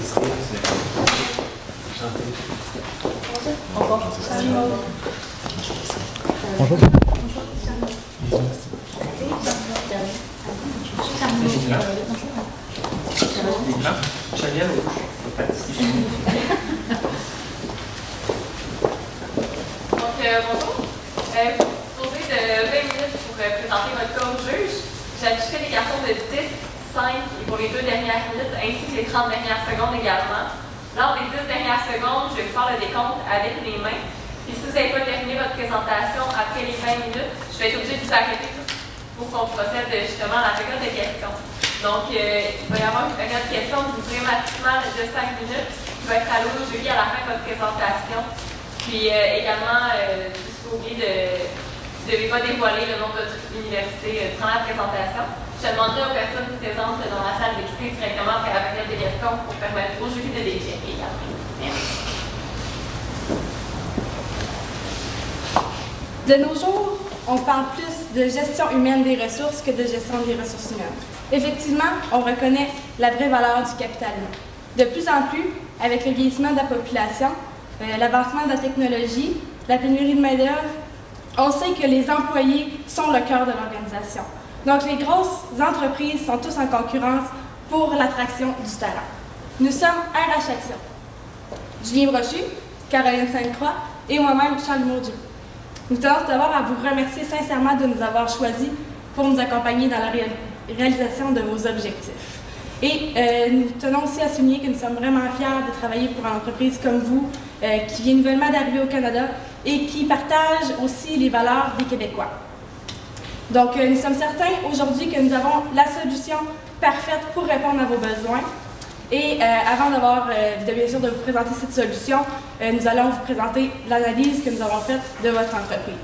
Bonjour. Je vais vous disposer de 20 minutes pour présenter votre cas au juge. J'afficherai des cartons de 10, 5 et pour les 2 dernières minutes, ainsi que les 30 dernières secondes également. Lors des 10 dernières secondes, je vais vous faire le décompte avec les mains. Puis si vous n'avez pas terminé votre présentation après les 20 minutes, je vais être obligée de vous arrêter pour qu'on procède justement à la période de questions. Donc, il va y avoir une période de questions qui durera maximum de 5 minutes, qui va être allouée au jury à la fin de votre présentation. Puis également, il faut oublier de ne pas dévoiler le nom de votre université durant la présentation. Je demanderai aux personnes présentes dans la salle de quitter directement après la période de questions pour permettre au jury de déchecker également. Merci. De nos jours, on parle plus de gestion humaine des ressources que de gestion des ressources humaines. Effectivement, on reconnaît la vraie valeur du capital humain. De plus en plus, avec le vieillissement de la population, l'avancement de la technologie, la pénurie de main-d'œuvre, on sait que les employés sont le cœur de l'organisation. Donc, les grosses entreprises sont tous en concurrence pour l'attraction du talent. Nous sommes RH Action. Julien Brochu, Caroline Sainte-Croix et moi-même, Charles Maudieu. Nous tenons tout d'abord à vous remercier sincèrement de nous avoir choisis pour nous accompagner dans la réalisation de vos objectifs. Et nous tenons aussi à souligner que nous sommes vraiment fiers de travailler pour une entreprise comme vous, qui vient nouvellement d'arriver au Canada et qui partage aussi les valeurs des Québécois. Donc, nous sommes certains aujourd'hui que nous avons la solution parfaite pour répondre à vos besoins. Et avant bien sûr de vous présenter cette solution, nous allons vous présenter l'analyse que nous avons faite de votre entreprise.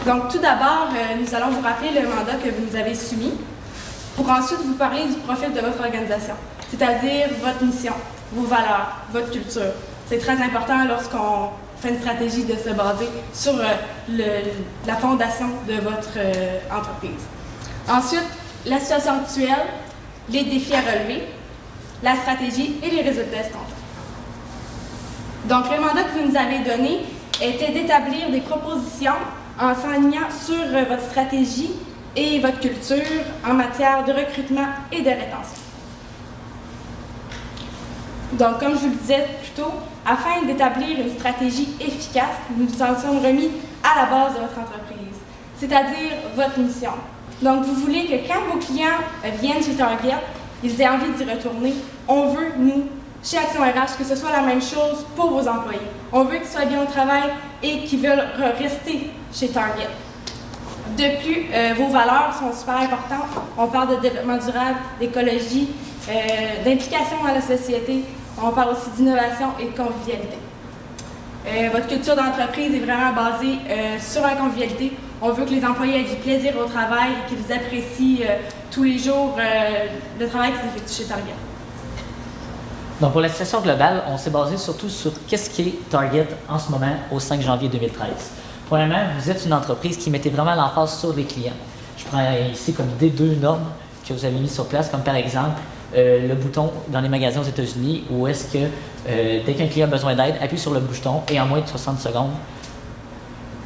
Donc, tout d'abord, nous allons vous rappeler le mandat que vous nous avez soumis pour ensuite vous parler du profil de votre organisation, c'est-à-dire votre mission, vos valeurs, votre culture. C'est très important lorsqu'on fait une stratégie de se baser sur la fondation de votre entreprise. Ensuite, la situation actuelle, les défis à relever, la stratégie et les résultats escomptés. Donc, le mandat que vous nous avez donné était d'établir des propositions en s'alignant sur votre stratégie et votre culture en matière de recrutement et de rétention. Donc, comme je vous le disais plus tôt, afin d'établir une stratégie efficace, nous nous en sommes remis à la base de votre entreprise, c'est-à-dire votre mission. Donc, vous voulez que quand vos clients viennent chez Target, ils aient envie d'y retourner. On veut, nous, chez Action RH, que ce soit la même chose pour vos employés. On veut qu'ils soient bien au travail et qu'ils veulent rester chez Target. De plus, vos valeurs sont super importantes. On parle de développement durable, d'écologie, d'implication dans la société. On parle aussi d'innovation et de convivialité. Votre culture d'entreprise est vraiment basée sur la convivialité. On veut que les employés aient du plaisir au travail et qu'ils apprécient tous les jours le travail qui s'effectue chez Target. Donc, pour la situation globale, on s'est basé surtout sur qu'est-ce qu'est Target en ce moment au 5 janvier 2013. Premièrement, vous êtes une entreprise qui mettait vraiment l'emphase sur les clients. Je prends ici comme idée 2 normes que vous avez mis sur place, comme par exemple le bouton dans les magasins aux États-Unis où est-ce que dès qu'un client a besoin d'aide, appuie sur le bouton et en moins de 60 secondes,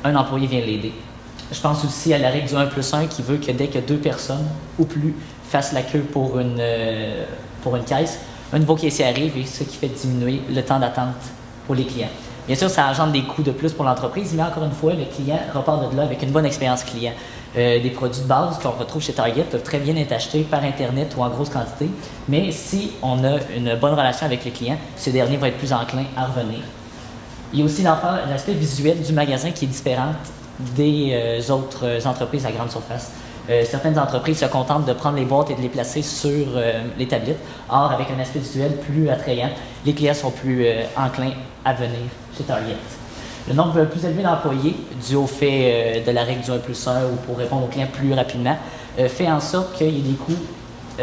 un employé vient l'aider. Je pense aussi à la règle du 1+1 qui veut que dès que 2 personnes ou plus fassent la queue pour une caisse, un nouveau caissier arrive et ce qui fait diminuer le temps d'attente pour les clients. Bien sûr, ça engendre des coûts de plus pour l'entreprise, mais encore une fois, le client repart de là avec une bonne expérience client. Des produits de base qu'on retrouve chez Target peuvent très bien être achetés par Internet ou en grosse quantité, mais si on a une bonne relation avec le client, ce dernier va être plus enclin à revenir. Il y a aussi l'aspect visuel du magasin qui est différent des autres entreprises à grande surface. Certaines entreprises se contentent de prendre les boîtes et de les placer sur les tablettes. Or, avec un aspect visuel plus attrayant, les clients sont plus enclins à venir chez Target. Le nombre plus élevé d'employés, dû au fait de la règle du 1+1 ou pour répondre aux clients plus rapidement, fait en sorte qu'il y ait des coûts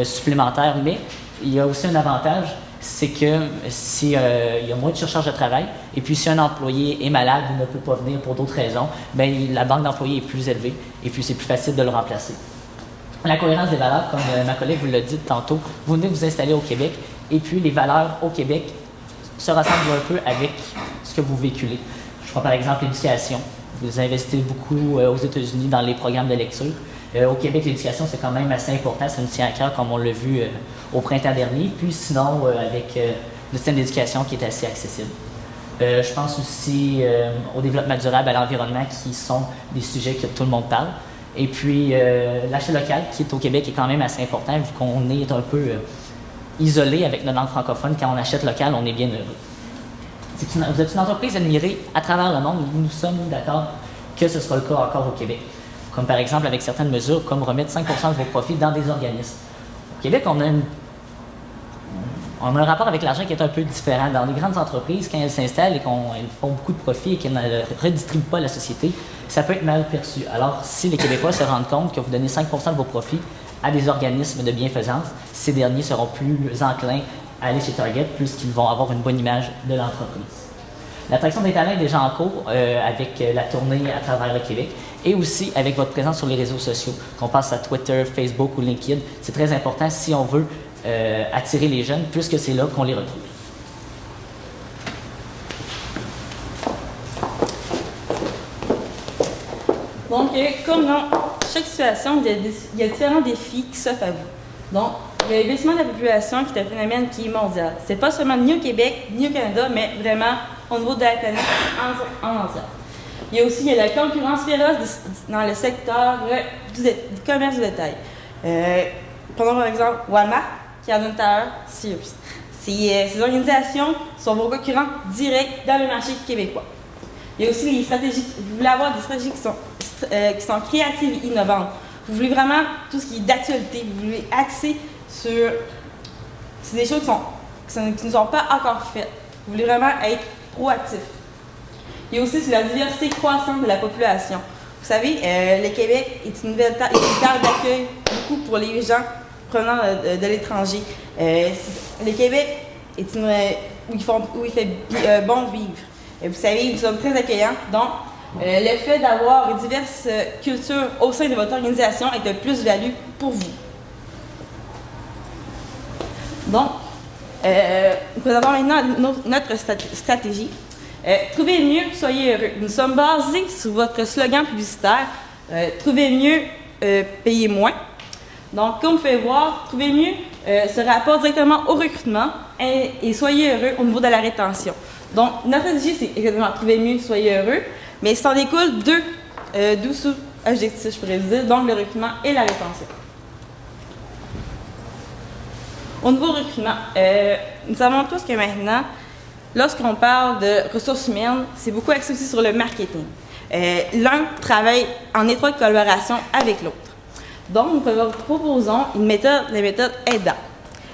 supplémentaires. Mais il y a aussi un avantage, c'est que s'il y a moins de surcharge de travail, et puis si un employé est malade ou ne peut pas venir pour d'autres raisons, bien, la banque d'employés est plus élevée, et puis c'est plus facile de le remplacer. La cohérence des valeurs, comme ma collègue vous l'a dit tantôt, vous venez vous installer au Québec et puis les valeurs au Québec se ressemblent un peu avec ce que vous véhiculez. Je prends par exemple l'éducation. Vous investissez beaucoup aux États-Unis dans les programmes de lecture. Au Québec, l'éducation, c'est quand même assez important, ça nous tient à cœur comme on l'a vu au printemps dernier. Puis sinon, avec le système d'éducation qui est assez accessible. Je pense aussi au développement durable, à l'environnement, qui sont des sujets que tout le monde parle. Et puis, l'achat local, qui est au Québec, est quand même assez important, vu qu'on est un peu isolé avec notre langue francophone. Quand on achète local, on est bien heureux. Vous êtes une entreprise admirée à travers le monde. Nous sommes d'accord que ce sera le cas encore au Québec. Comme par exemple avec certaines mesures, comme remettre 5 de vos profits dans des organismes. Au Québec, on a un rapport avec l'argent qui est un peu différent. Dans les grandes entreprises, quand elles s'installent et qu'elles font beaucoup de profits et qu'elles ne redistribuent pas à la société, ça peut être mal perçu. Alors, si les Québécois se rendent compte que vous donnez 5 de vos profits à des organismes de bienfaisance, ces derniers seront plus enclins à aller chez Target, puisqu'ils vont avoir une bonne image de l'entreprise. L'attraction des talents est déjà en cours avec la tournée à travers le Québec et aussi avec votre présence sur les réseaux sociaux, qu'on passe à Twitter, Facebook ou LinkedIn. C'est très important si on veut attirer les jeunes, puisque c'est là qu'on les retrouve. Donc, comme dans chaque situation, il y a différents défis qui s'offrent à vous. Donc, il y a le baissement de la population qui est un phénomène qui est mondial. C'est pas seulement ni au Québec, ni au Canada, mais vraiment au niveau de la planète en entière. Il y a aussi la concurrence féroce dans le secteur du commerce de détail. Prenons par exemple Walmart, qui en a tout à l'heure, Sears. Ces organisations sont vos concurrents directs dans le marché québécois. Il y a aussi les stratégies. Vous voulez avoir des stratégies qui sont créatives et innovantes. Vous voulez vraiment tout ce qui est d'actualité. Vous voulez axer sur... C'est des choses qui ne sont pas encore faites. Vous voulez vraiment être proactif. Il y a aussi la diversité croissante de la population. Vous savez, le Québec est une terre d'accueil beaucoup pour les gens provenant de l'étranger. Le Québec est où il fait bon vivre. Vous savez, nous sommes très accueillants. Donc, le fait d'avoir diverses cultures au sein de votre organisation est de plus-value pour vous. Donc, nous présentons maintenant notre stratégie. Trouvez mieux, soyez heureux. Nous sommes basés sur votre slogan publicitaire. Trouvez mieux, payez moins. Donc, comme vous pouvez voir, trouvez mieux se rapporte directement au recrutement et soyez heureux au niveau de la rétention. Donc, notre stratégie, c'est exactement trouvez mieux, soyez heureux, mais ça en découle deux sous-objectifs, je pourrais vous dire, donc le recrutement et la rétention. Au niveau recrutement, nous savons tous que maintenant, lorsqu'on parle de ressources humaines, c'est beaucoup axé aussi sur le marketing. L'un travaille en étroite collaboration avec l'autre. Donc, nous proposons la méthode AIDA,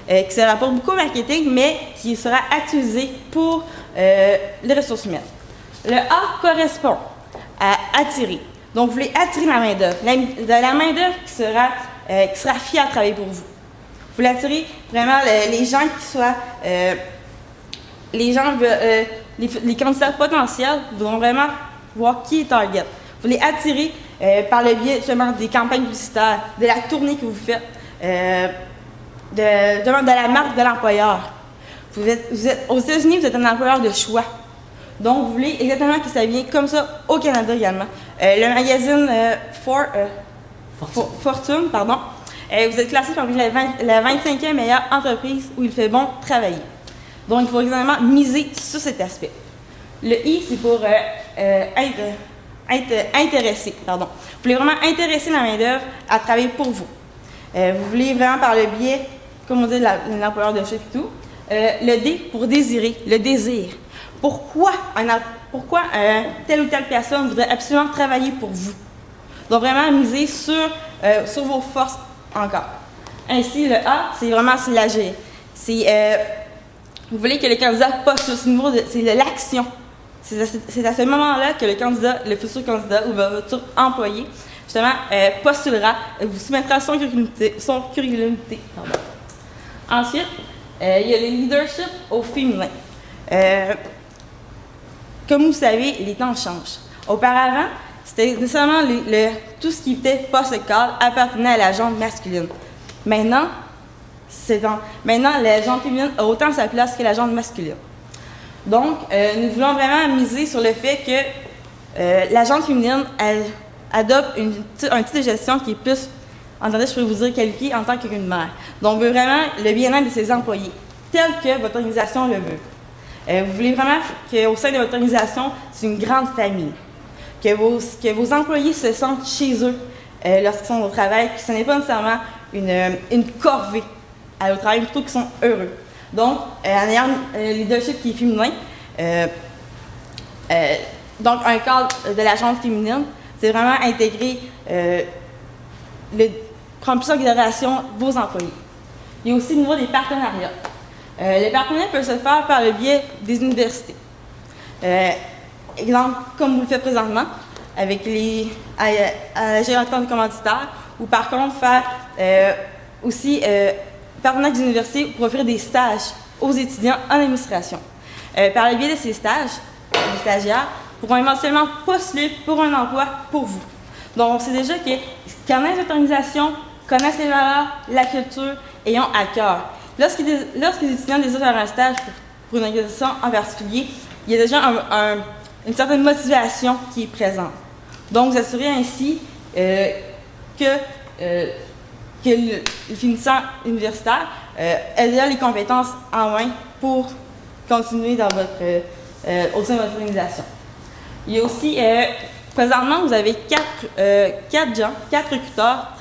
qui se rapporte beaucoup au marketing, mais qui sera actualisée pour les ressources humaines. Le A correspond à attirer. Donc, vous voulez attirer la main-d'œuvre. La main-d'œuvre qui sera fière de travailler pour vous. Vous voulez attirer vraiment les gens qui soient. Les candidats potentiels vont vraiment voir qui est Target. Vous voulez attirer par le biais justement des campagnes publicitaires, de la tournée que vous faites, de la marque de l'employeur. Vous êtes aux États-Unis, vous êtes un employeur de choix. Donc, vous voulez exactement que ça vienne comme ça au Canada également. Le magazine Fortune, pardon, vous êtes classé parmi la 25e meilleure entreprise où il fait bon travailler. Donc, il faut exactement miser sur cet aspect. Le I, c'est pour être intéressé. Pardon. Vous voulez vraiment intéresser la main-d'œuvre à travailler pour vous. Vous voulez vraiment par le biais, comme on dit, l'employeur de chef et tout. Le D, pour désirer, le désir. Pourquoi telle ou telle personne voudrait absolument travailler pour vous? Donc, vraiment miser sur vos forces encore. Ainsi, le A, c'est vraiment l'agir. Vous voulez que le candidat postule ce niveau, c'est de l'action. C'est à ce moment-là que le futur candidat ou votre futur employé, justement, postulera, vous soumettra son curriculum vitae. Ensuite, il y a le leadership au féminin. Comme vous savez, les temps changent. Auparavant, c'était nécessairement tout ce qui était poste-cadre appartenait à la gente masculine. Maintenant, la gente féminine a autant sa place que la gente masculine. Donc, nous voulons vraiment miser sur le fait que la gente féminine, elle adopte un type de gestion qui est plus, entendez, je peux vous dire, qualifié en tant qu'une mère. Donc, on veut vraiment le bien-être de ses employés, tel que votre organisation le veut. Vous voulez vraiment qu'au sein de votre organisation, c'est une grande famille. Que vos employés se sentent chez eux lorsqu'ils sont au travail, que ce n'est pas nécessairement une corvée au travail, plutôt qu'ils sont heureux. Donc, en ayant un leadership qui est féminin, donc un cadre de la gente féminine, c'est vraiment intégrer, prendre plus en considération vos employés. Il y a aussi au niveau des partenariats. Les partenariats peuvent se faire par le biais des universités. Exemple, comme vous le faites présentement, avec à la génération de commanditaires, ou par contre faire aussi partenariat des universités pour offrir des stages aux étudiants en administration. Par le biais de ces stages, les stagiaires pourront éventuellement postuler pour un emploi pour vous. Donc, on sait déjà qu'ils connaissent votre organisation, connaissent les valeurs, la culture et ont à cœur. Lorsque les étudiants désirent faire un stage pour une organisation en particulier, il y a déjà une certaine motivation qui est présente. Donc, vous assurez ainsi que le finissant universitaire a déjà les compétences en main pour continuer dans au sein de votre organisation. Il y a aussi, présentement, vous avez quatre recruteurs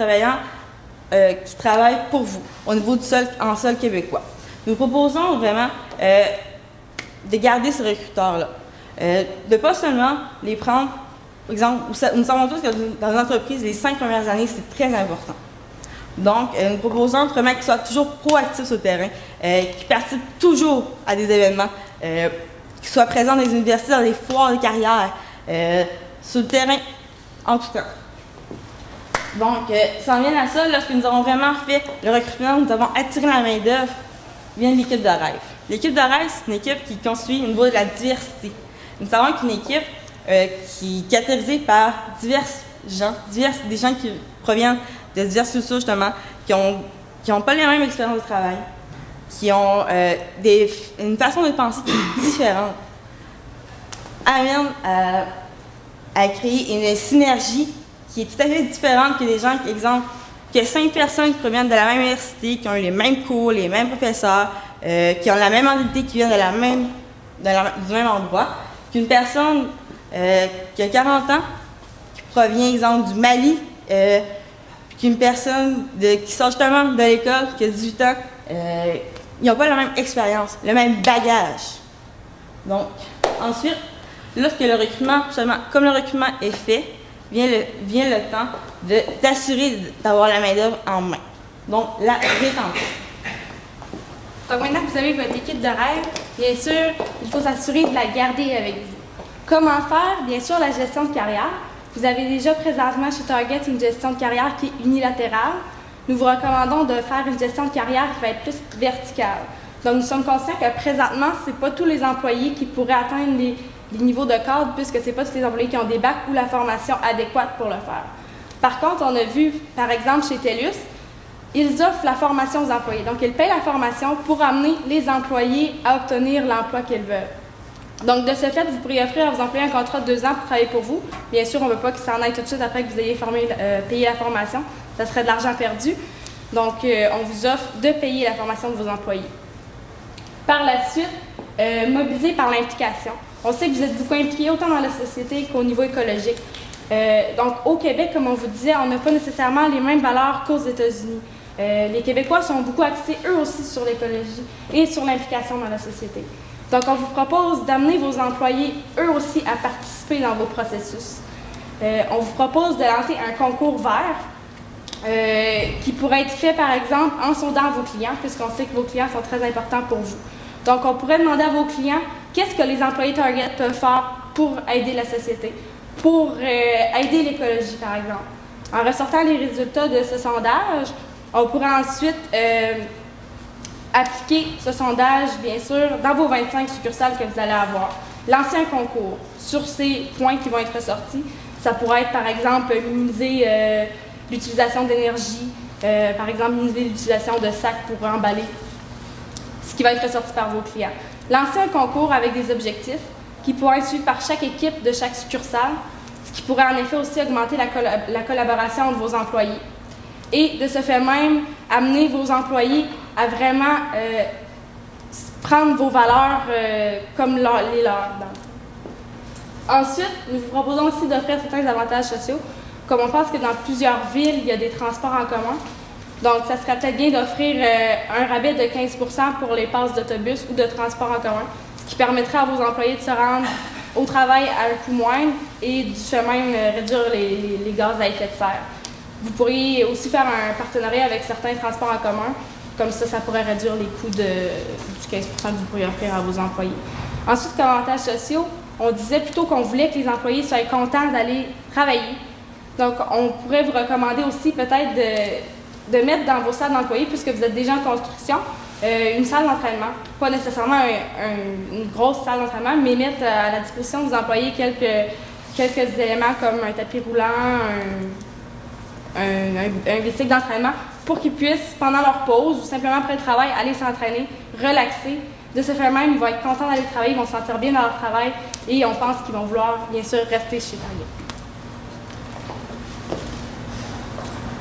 qui travaillent pour vous au niveau en sol québécois. Nous proposons vraiment de garder ces recruteurs-là. De ne pas seulement les prendre, par exemple, nous savons tous que dans une entreprise, les 5 premières années, c'est très important. Donc, nous proposons vraiment qu'ils soient toujours proactifs sur le terrain, qu'ils participent toujours à des événements, qu'ils soient présents dans les universités, dans les foires de carrière, sur le terrain, en tout cas. Donc, ça en vient à ça, lorsque nous avons vraiment fait le recrutement, nous avons attiré la main-d'œuvre, vient l'équipe de rêve. L'équipe de rêve, c'est une équipe qui construit au niveau de la diversité. Nous savons qu'une équipe qui est caractérisée par des gens qui proviennent de diverses cultures, justement, qui ont pas les mêmes expériences de travail, qui ont une façon de penser qui est différente, amène à créer une synergie qui est tout à fait différente que des gens, exemple, que 5 personnes qui proviennent de la même université, qui ont eu les mêmes cours, les mêmes professeurs, qui ont la même mentalité, qui viennent du même endroit, qu'une personne qui a 40 ans, qui provient, exemple, du Mali, qu'une personne qui sort justement de l'école, qui a 18 ans, ils n'ont pas la même expérience, le même bagage. Donc, ensuite, lorsque le recrutement, justement, comme le recrutement est fait, vient le temps d'assurer d'avoir la main-d'œuvre en main. Donc, la rétention. Donc, maintenant que vous avez votre équipe de rêve, bien sûr, il faut s'assurer de la garder avec vous. Comment faire? Bien sûr, la gestion de carrière. Vous avez déjà présentement chez Target une gestion de carrière qui est unilatérale. Nous vous recommandons de faire une gestion de carrière qui va être plus verticale. Donc, nous sommes conscients que présentement, ce n'est pas tous les employés qui pourraient atteindre les niveaux de cadre, puisque ce n'est pas tous les employés qui ont des bacs ou la formation adéquate pour le faire. Par contre, on a vu, par exemple, chez TELUS, ils offrent la formation aux employés. Donc, ils payent la formation pour amener les employés à obtenir l'emploi qu'ils veulent. Donc, de ce fait, vous pourriez offrir à vos employés un contrat de 2 ans pour travailler pour vous. Bien sûr, on ne veut pas qu'ils s'en aillent tout de suite après que vous ayez payé la formation. Ça serait de l'argent perdu. Donc, on vous offre de payer la formation de vos employés. Par la suite, mobiliser par l'implication. On sait que vous êtes beaucoup impliqués autant dans la société qu'au niveau écologique. Donc, au Québec, comme on vous disait, on n'a pas nécessairement les mêmes valeurs qu'aux États-Unis. Les Québécois sont beaucoup axés, eux aussi, sur l'écologie et sur l'implication dans la société. Donc, on vous propose d'amener vos employés, eux aussi, à participer dans vos processus. On vous propose de lancer un concours vert qui pourrait être fait, par exemple, en sondant vos clients, puisqu'on sait que vos clients sont très importants pour vous. Donc, on pourrait demander à vos clients qu'est-ce que les employés Target peuvent faire pour aider la société, pour aider l'écologie, par exemple. En ressortant les résultats de ce sondage, on pourrait ensuite appliquer ce sondage, bien sûr, dans vos 25 succursales que vous allez avoir. Lancer un concours sur ces points qui vont être ressortis. Ça pourrait être, par exemple, minimiser l'utilisation d'énergie, par exemple, minimiser l'utilisation de sacs pour emballer, ce qui va être ressorti par vos clients. Lancer un concours avec des objectifs qui pourraient être suivis par chaque équipe de chaque succursale, ce qui pourrait en effet aussi augmenter la collaboration entre vos employés. Et de ce fait même, amener vos employés à vraiment prendre vos valeurs comme les leurs. Ensuite, nous vous proposons aussi d'offrir certains avantages sociaux, comme on pense que dans plusieurs villes, il y a des transports en commun. Donc, ça serait peut-être bien d'offrir un rabais de 15 % pour les passes d'autobus ou de transport en commun, ce qui permettrait à vos employés de se rendre au travail à un coût moindre et du fait même réduire les gaz à effet de serre. Vous pourriez aussi faire un partenariat avec certains transports en commun, comme ça pourrait réduire les coûts du 15 % que vous pourriez offrir à vos employés. Ensuite, comme avantages sociaux, on disait plutôt qu'on voulait que les employés soient contents d'aller travailler. Donc, on pourrait vous recommander aussi peut-être de mettre dans vos salles d'employés, puisque vous êtes déjà en construction, une salle d'entraînement. Pas nécessairement une grosse salle d'entraînement, mais mettre à la disposition de vos employés quelques éléments comme un tapis roulant, un bicycle d'entraînement, pour qu'ils puissent, pendant leur pause ou simplement après le travail, aller s'entraîner, relaxer. De ce fait même, ils vont être contents d'aller travailler, ils vont se sentir bien dans leur travail et on pense qu'ils vont vouloir, bien sûr, rester chez Target.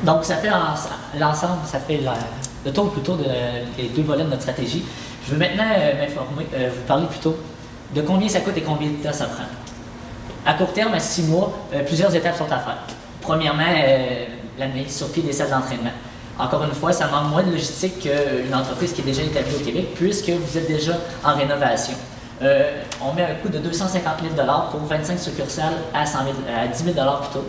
Donc, ça fait l'ensemble, ça fait le tour plutôt des deux volets de notre stratégie. Je veux maintenant vous parler plutôt de combien ça coûte et combien de temps ça prend. À court terme, à 6 mois, plusieurs étapes sont à faire. Premièrement, la mise sur pied des salles d'entraînement. Encore une fois, ça manque moins de logistique qu'une entreprise qui est déjà établie au Québec, puisque vous êtes déjà en rénovation. On met un coût de 250 000 $ pour 25 succursales à 10 000 $ plutôt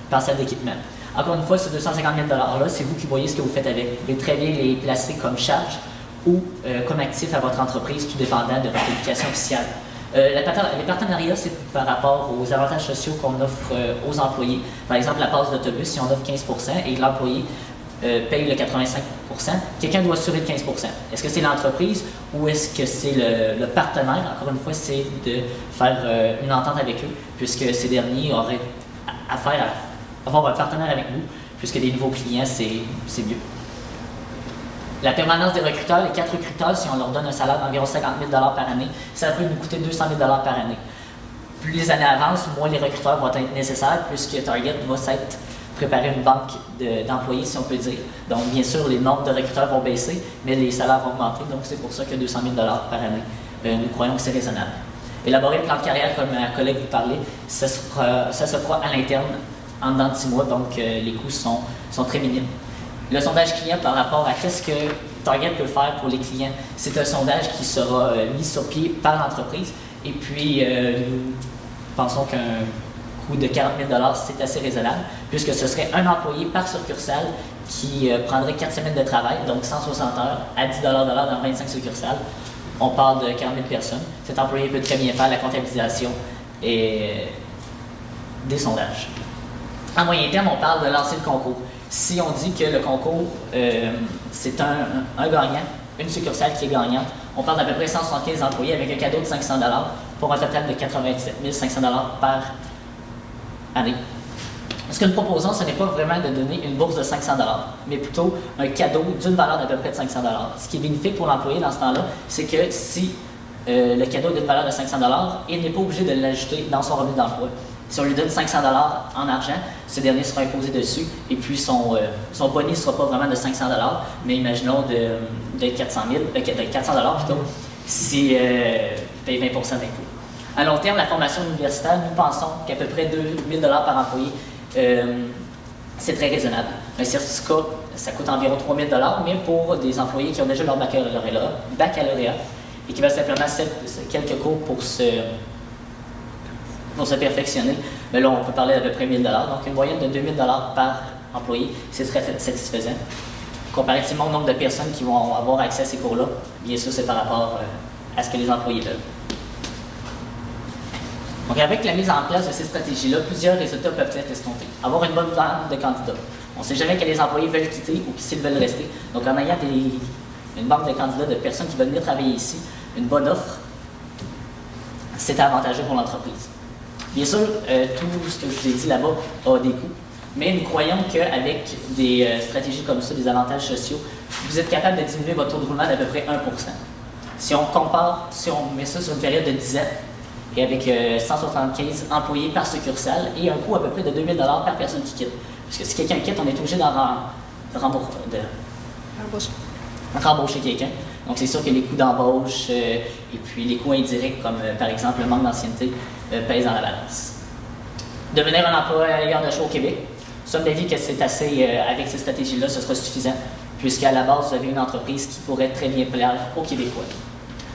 par salle d'équipement. Encore une fois, ces 250 000 $-là, c'est vous qui voyez ce que vous faites avec. Vous pouvez très bien les placer comme charge ou comme actif à votre entreprise, tout dépendant de votre éducation officielle. Les partenariats, c'est par rapport aux avantages sociaux qu'on offre aux employés. Par exemple, la passe d'autobus, si on offre 15 % et l'employé paye le 85 %, quelqu'un doit assurer le 15 %. Est-ce que c'est l'entreprise ou est-ce que c'est le partenaire? Encore une fois, c'est de faire une entente avec eux, puisque ces derniers auraient affaire à avoir un partenaire avec nous, puisque des nouveaux clients, c'est mieux. La permanence des recruteurs, les 4 recruteurs, si on leur donne un salaire d'environ 50 000 $ par année, ça peut nous coûter 200 000 $ par année. Plus les années avancent, moins les recruteurs vont être nécessaires, puisque Target va s'être préparer une banque d'employés, si on peut dire. Donc, bien sûr, les nombres de recruteurs vont baisser, mais les salaires vont augmenter. Donc, c'est pour ça que 200 000 $ par année, nous croyons que c'est raisonnable. Élaborer le plan de carrière, comme ma collègue vous parlait, ça se fera à l'interne en dedans de 6 mois, donc les coûts sont très minimes. Le sondage client par rapport à qu'est-ce que Target peut faire pour les clients, c'est un sondage qui sera mis sur pied par l'entreprise. Et puis, nous pensons qu'un coût de 40 000 $, c'est assez raisonnable, puisque ce serait un employé par succursale qui prendrait 4 semaines de travail, donc 160 heures à 10 $ de l'heure dans 25 succursales. On parle de 40 000 personnes. Cet employé peut très bien faire la comptabilisation et des sondages. À moyen terme, on parle de lancer le concours. Si on dit que le concours, c'est un gagnant, une succursale qui est gagnante, on parle d'à peu près 175 employés avec un cadeau de 500 $ pour un total de 87 500 $ par année. Ce que nous proposons, ce n'est pas vraiment de donner une bourse de 500 $, mais plutôt un cadeau d'une valeur d'à peu près de 500 $. Ce qui est bénéfique pour l'employé dans ce temps-là, c'est que si le cadeau est d'une valeur de 500 $, il n'est pas obligé de l'ajouter dans son revenu d'emploi. Si on lui donne 500 $ en argent, ce dernier sera imposé dessus et puis son bonus ne sera pas vraiment de 500 $, mais imaginons de 400 $, plutôt, si il paye 20 % d'impôt. À long terme, la formation universitaire, nous pensons qu'à peu près 2 000 $ par employé, c'est très raisonnable. Un certificat, ça coûte environ 3 000 $, mais pour des employés qui ont déjà leur baccalauréat et qui veulent simplement quelques cours pour se perfectionner, mais là, on peut parler d'à peu près 1 000 $. Donc, une moyenne de 2 000 $ par employé, c'est très satisfaisant. Comparativement au nombre de personnes qui vont avoir accès à ces cours-là, bien sûr, c'est par rapport à ce que les employés veulent. Donc, avec la mise en place de ces stratégies-là, plusieurs résultats peuvent être escomptés. Avoir une bonne banque de candidats. On ne sait jamais que les employés veulent quitter ou s'ils veulent rester. Donc, en ayant une banque de candidats, de personnes qui veulent venir travailler ici, une bonne offre, c'est avantageux pour l'entreprise. Bien sûr, tout ce que je vous ai dit là-bas a des coûts, mais nous croyons qu'avec des stratégies comme ça, des avantages sociaux, vous êtes capable de diminuer votre taux de roulement d'à peu près 1%. Si on compare, si on met ça sur une période de 10 ans, et avec 175 employés par succursale et un coût à peu près de 2 000 par personne qui quitte. Parce que si quelqu'un quitte, on est obligé rembaucher quelqu'un. Donc c'est sûr que les coûts d'embauche et puis les coûts indirects, comme par exemple le manque d'ancienneté, pèsent dans la balance. Devenir un employeur de choix au Québec, nous sommes d'avis que c'est assez, avec ces stratégies-là, ce sera suffisant, puisqu'à la base, vous avez une entreprise qui pourrait très bien plaire aux Québécois.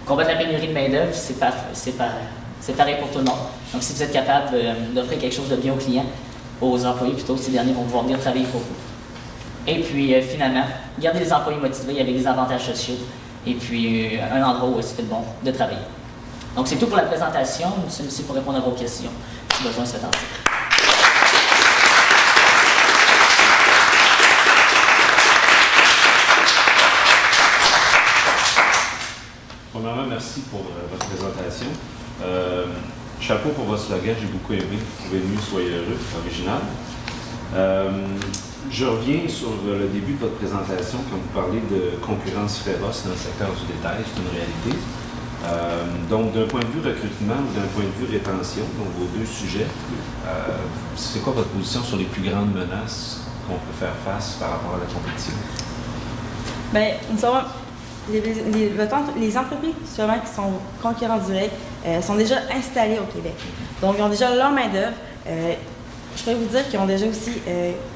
Combattre la pénurie de main-d'œuvre, c'est pareil pour tout le monde. Donc, si vous êtes capable d'offrir quelque chose de bien aux clients, aux employés plutôt, ces derniers vont pouvoir bien travailler pour vous. Et puis, finalement, garder les employés motivés avec des avantages sociaux et puis un endroit où c'est fait bon de travailler. Donc, c'est tout pour la présentation. Nous sommes ici pour répondre à vos questions. Si besoin, c'est attentif. Premièrement, merci pour votre présentation. Chapeau pour votre slogan, j'ai beaucoup aimé. Trouvez mieux, soyez heureux, original. Je reviens sur le début de votre présentation quand vous parlez de concurrence féroce dans le secteur du détail, c'est une réalité. Donc, d'un point de vue recrutement ou d'un point de vue rétention, donc vos deux sujets, c'est quoi votre position sur les plus grandes menaces qu'on peut faire face par rapport à la compétition? Bien, nous savons, les entreprises justement, qui sont concurrents directs sont déjà installées au Québec. Donc, ils ont déjà leur main-d'œuvre. Je pourrais vous dire qu'ils ont déjà aussi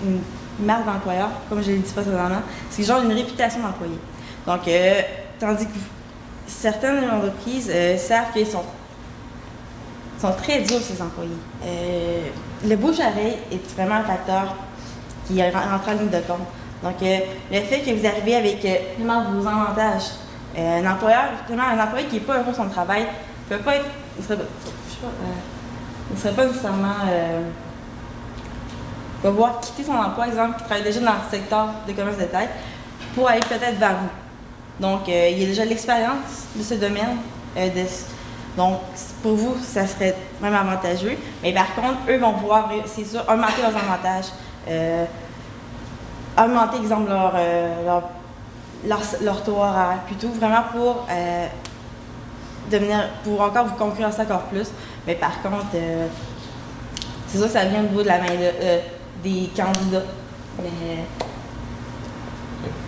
une marque d'employeur, comme je l'ai dit précédemment. C'est genre une réputation d'employé. Donc, tandis que certaines entreprises savent qu'ils sont très durs, ces employés. Le bouche-oreille est vraiment un facteur qui rentre en ligne de compte. Donc, le fait que vous arrivez avec vraiment vos avantages, un employé qui n'est pas heureux de son travail, peut pas être, il ne serait pas nécessairement va pouvoir quitter son emploi, exemple, qui travaille déjà dans le secteur de commerce de détail, pour aller peut-être vers vous. Donc, il y a déjà l'expérience de ce domaine. Donc, pour vous, ça serait vraiment avantageux. Mais par contre, eux vont pouvoir, c'est sûr, augmenter leurs avantages. Augmenter, exemple, leur taux horaire, plutôt vraiment pour encore vous concurrencer encore plus. Mais par contre, c'est sûr que ça vient au niveau de la main des candidats. Mais...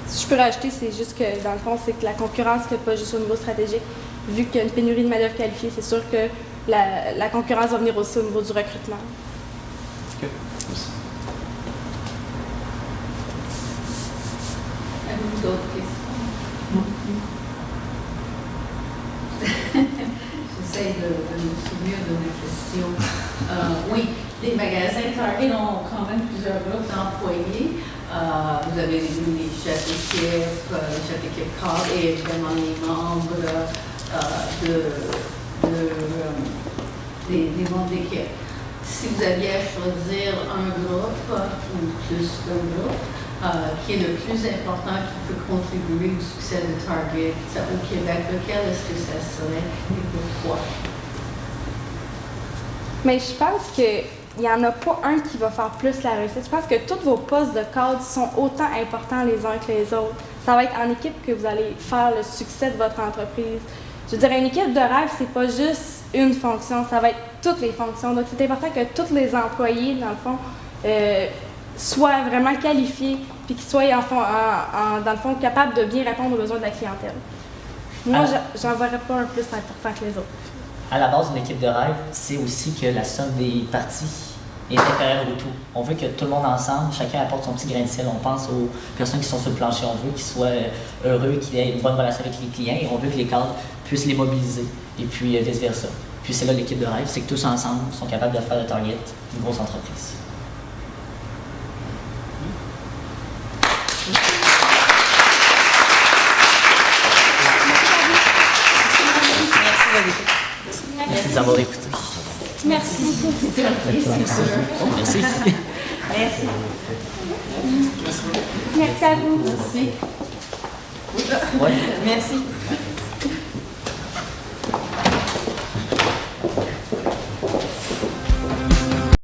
Si je peux rajouter, c'est juste que dans le fond, c'est que la concurrence n'est pas juste au niveau stratégique. Vu qu'il y a une pénurie de main-d'œuvre qualifiée, c'est sûr que la concurrence va venir aussi au niveau du recrutement. OK. Merci. Avez-vous d'autres questions? J'essaie de me souvenir de ma question. Oui, les magasins Target ont quand même plusieurs groupes d'employés. Vous avez les chefs d'équipe, les chefs d'équipe cadre et évidemment les membres des membres d'équipe. Si vous aviez à choisir un groupe ou plus d'un groupe qui est le plus important, qui peut contribuer au succès de Target au Québec, lequel est-ce que ça serait et pourquoi? Mais je pense qu'il n'y en a pas un qui va faire plus la réussite. Je pense que tous vos postes de cadre sont autant importants les uns que les autres. Ça va être en équipe que vous allez faire le succès de votre entreprise. Je veux dire, une équipe de rêve, c'est pas juste une fonction, ça va être toutes les fonctions. Donc, c'est important que tous les employés, dans le fond, soient vraiment qualifiés puis qu'ils soient, dans le fond, capables de bien répondre aux besoins de la clientèle. Moi, j'en verrais pas un plus important que les autres. À la base d'une équipe de rêve, c'est aussi que la somme des parties est inférieure au tout. On veut que tout le monde ensemble, chacun apporte son petit grain de sel. On pense aux personnes qui sont sur le plancher. On veut qu'ils soient heureux, qu'ils aient une bonne relation avec les clients et on veut que les cadres puissent les mobiliser et puis vice-versa. Puis c'est là l'équipe de rêve, c'est que tous ensemble sont capables de faire de Target une grosse entreprise. Merci de nous avoir écoutés. Merci beaucoup. Merci. Merci. Merci à vous. Merci. Ouais. Merci.